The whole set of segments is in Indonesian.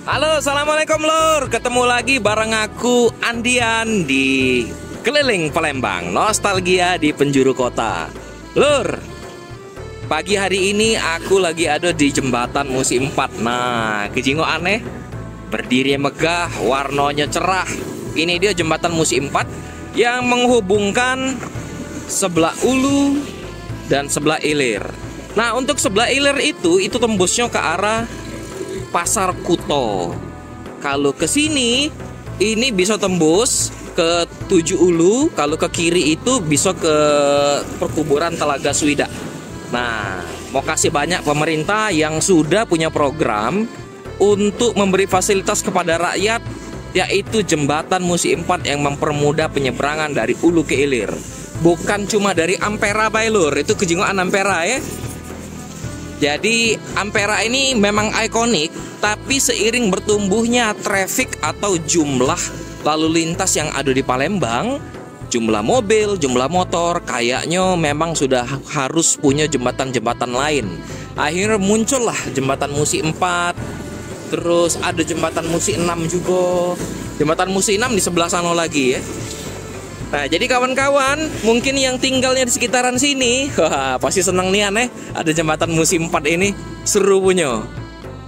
Halo, assalamualaikum lur. Ketemu lagi bareng aku Andian di keliling Palembang, nostalgia di penjuru kota. Lur, pagi hari ini aku lagi ada di jembatan Musi 4. Nah, kejingo aneh, berdiri megah, warnanya cerah. Ini dia jembatan Musi 4 yang menghubungkan sebelah Ulu dan sebelah Ilir. Nah, untuk sebelah Ilir itu tembusnya ke arah Pasar Kuto. Kalau ke sini ini bisa tembus ke Tujuh Ulu, kalau ke kiri itu bisa ke perkuburan Telaga Swida. Nah, mau kasih banyak pemerintah yang sudah punya program untuk memberi fasilitas kepada rakyat, yaitu jembatan Musi 4 yang mempermudah penyeberangan dari Ulu ke Ilir. Bukan cuma dari Ampera Bailur, itu kejingoan Ampera ya. Jadi Ampera ini memang ikonik, tapi seiring bertumbuhnya traffic atau jumlah lalu lintas yang ada di Palembang, jumlah mobil, jumlah motor, kayaknya memang sudah harus punya jembatan-jembatan lain. Akhirnya muncullah jembatan Musi 4, terus ada jembatan Musi 6 juga. Jembatan Musi 6 di sebelah sana lagi ya. Nah, jadi kawan-kawan, mungkin yang tinggalnya di sekitaran sini, wah, pasti seneng nih aneh, ada jembatan Musi 4 ini, seru punya.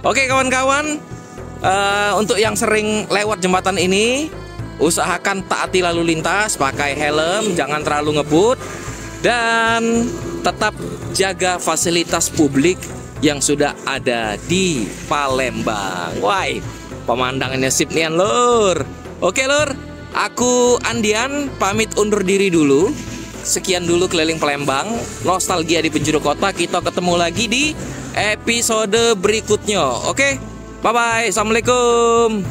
Oke kawan-kawan, untuk yang sering lewat jembatan ini, usahakan taati lalu lintas, pakai helm, jangan terlalu ngebut, dan tetap jaga fasilitas publik yang sudah ada di Palembang. Wah, pemandangannya sip nian lur. Oke lur, aku Andian pamit undur diri dulu. Sekian dulu keliling Palembang, nostalgia di penjuru kota. Kita ketemu lagi di episode berikutnya. Oke, bye bye, assalamualaikum.